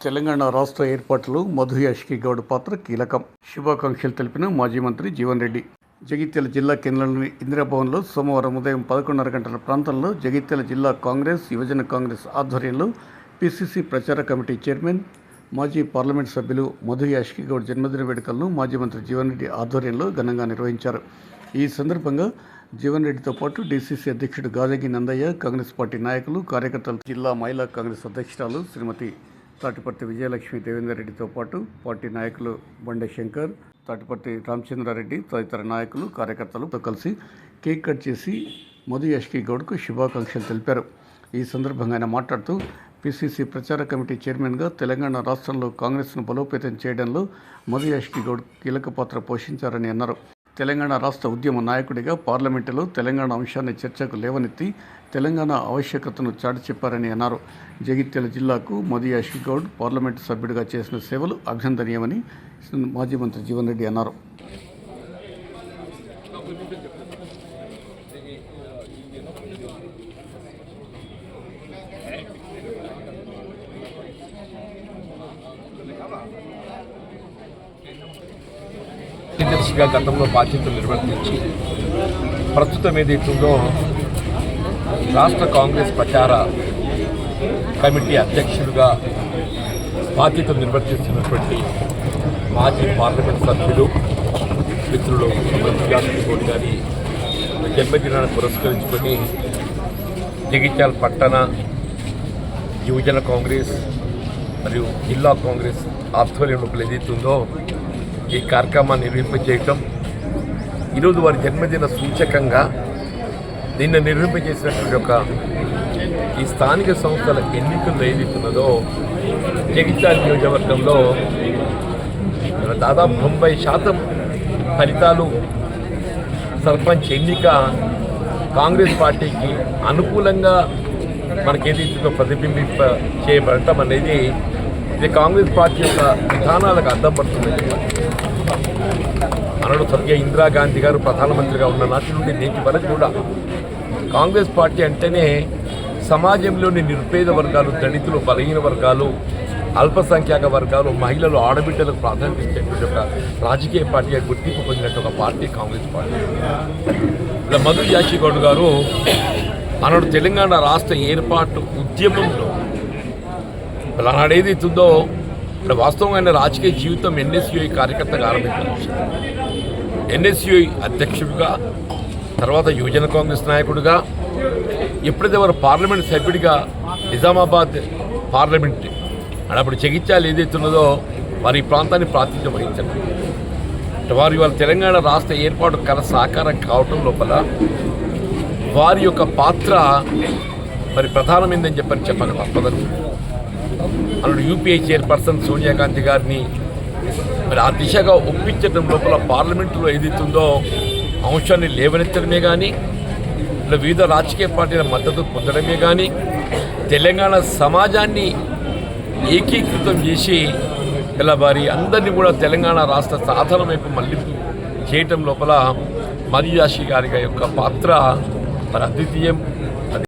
తెలంగాణ రాష్ట్ర ఏర్పాటులో మధు యాష్కి గౌడ్ పాత్ర కీలకం. శుభాకాంక్షలు తెలిపిన మాజీ మంత్రి జీవన్ రెడ్డి. జగిత్యాల జిల్లా కేంద్రంలోని ఇందిరాభవన్లో సోమవారం ఉదయం 11:30 గంటల ప్రాంతంలో జగిత్యాల జిల్లా కాంగ్రెస్, యువజన కాంగ్రెస్ ఆధ్వర్యంలో పిసిసి ప్రచార కమిటీ చైర్మన్, మాజీ పార్లమెంట్ సభ్యులు మధు యాష్కి గౌడ్ జన్మదిన వేడుకలను మాజీ మంత్రి జీవన్ రెడ్డి ఆధ్వర్యంలో ఘనంగా నిర్వహించారు. ఈ సందర్భంగా జీవన్ రెడ్డితో పాటు డీసీసీ అధ్యక్షుడు గాజగి నందయ్య, కాంగ్రెస్ పార్టీ నాయకులు, కార్యకర్తలు, జిల్లా మహిళా కాంగ్రెస్ అధ్యక్షురాలు శ్రీమతి తాటిపర్తి విజయలక్ష్మి దేవేందర్ రెడ్డితో పాటు పార్టీ నాయకులు బండే శంకర్, తాటిపర్తి రామచంద్రారెడ్డి తదితర నాయకులు, కార్యకర్తలతో కలిసి కేక్ కట్ చేసి మధు యాష్కి గౌడ్కు శుభాకాంక్షలు తెలిపారు. ఈ సందర్భంగా ఆయన మాట్లాడుతూ పిసిసి ప్రచార కమిటీ చైర్మన్గా తెలంగాణ రాష్ట్రంలో కాంగ్రెస్ను బలోపేతం చేయడంలో మధు యాష్కి గౌడ్ కీలక పాత్ర పోషించారని అన్నారు. తెలంగాణ రాష్ట్ర ఉద్యమ నాయకుడిగా పార్లమెంటులో తెలంగాణ అంశాన్ని చర్చకు లేవనెత్తి తెలంగాణ ఆవశ్యకతను చాటి చెప్పారని అన్నారు. జగిత్యాల జిల్లాకు మధు యాష్కి గౌడ్ పార్లమెంటు సభ్యుడిగా చేసిన సేవలు అభినందనీయమని మాజీ మంత్రి జీవన్ రెడ్డి అన్నారు. కార్యదర్శిగా గతంలో బాధ్యతలు నిర్వర్తించి ప్రస్తుతం ఏదైతుందో రాష్ట్ర కాంగ్రెస్ ప్రచార కమిటీ అధ్యక్షుడిగా బాధ్యతలు నిర్వర్తిస్తున్నటువంటి మాజీ పార్లమెంట్ సభ్యులు మిత్రులు మధు యాష్కి గౌడ్ గారి జన్మదినాన్ని పురస్కరించుకొని జగిత్యాల పట్టణ యువజన కాంగ్రెస్ మరియు జిల్లా కాంగ్రెస్ ఆధ్వర్యంలో ఏదైతుందో ఈ కార్యక్రమాన్ని నిర్వహింపజేయటం, ఈరోజు వారి జన్మదిన సూచకంగా దీన్ని నిర్వహింపజేసినటువంటి ఒక ఈ స్థానిక సంస్థల ఎన్నికల్లో ఏదైతున్నదో జగిత్యాల నియోజకవర్గంలో దాదాపు 90% ఫలితాలు సర్పంచ్ ఎన్నిక కాంగ్రెస్ పార్టీకి అనుకూలంగా మనకేదైతుందో ప్రతిబింబింప చేయబడటం అనేది ఇది కాంగ్రెస్ పార్టీ యొక్క విధానాలకు అద్దం పడుతుందని చెప్పాలి. అన్నాడు స్వర్గీయ ఇందిరాగాంధీ గారు ప్రధానమంత్రిగా ఉన్న నాటి నుండి నేటి వరకు కూడా కాంగ్రెస్ పార్టీ అంటేనే సమాజంలోని నిరుపేద వర్గాలు, దళితులు, బలహీన వర్గాలు, అల్పసంఖ్యాక వర్గాలు, మహిళలు, ఆడబిడ్డలకు ప్రాధాన్యత ఇచ్చేటువంటి ఒక రాజకీయ పార్టీగా గుర్తింపు పొందినట్టు ఒక పార్టీ కాంగ్రెస్ పార్టీ. ఇలా మధు యాష్కి గౌడ్ గారు అన్నాడు తెలంగాణ రాష్ట్ర ఏర్పాటు ఉద్యమంలో ఆనాడు ఏదైతుందో ఇక్కడ వాస్తవంగా రాజకీయ జీవితం ఎన్ఎస్యుఐ కార్యకర్తగా ఆరంభించారు. ఎన్ఎస్యుఐ అధ్యక్షుడిగా, తర్వాత యువజన కాంగ్రెస్ నాయకుడిగా, ఎప్పుడైతే వారు పార్లమెంట్ సభ్యుడిగా నిజామాబాద్ పార్లమెంట్ అప్పుడు జగిత్యాల ఏదైతున్నదో వారి ఈ ప్రాంతాన్ని ప్రాతినిధ్యం వహించారు. వారు ఇవాళ తెలంగాణ రాష్ట్ర ఏర్పాటు కల సాకారం కావటం లోపల వారి యొక్క పాత్ర మరి ప్రధానమైందని చెప్పక తప్పదని అన్నాడు. యూపీఐ చైర్పర్సన్ సోనియా గాంధీ గారిని మరి ఆ దిశగా ఒప్పించడం లోపల పార్లమెంటులో ఏదైతుందో అంశాన్ని లేవనెత్తడమే కానీ, ఇలా వివిధ రాజకీయ పార్టీల మద్దతు పొందడమే కానీ, తెలంగాణ సమాజాన్ని ఏకీకృతం చేసి ఇలా వారి అందరినీ కూడా తెలంగాణ రాష్ట్ర సాధన వైపు మళ్లింపు చేయటం లోపల మధు యాష్కి గారి యొక్క పాత్ర మరి అద్వితీయం.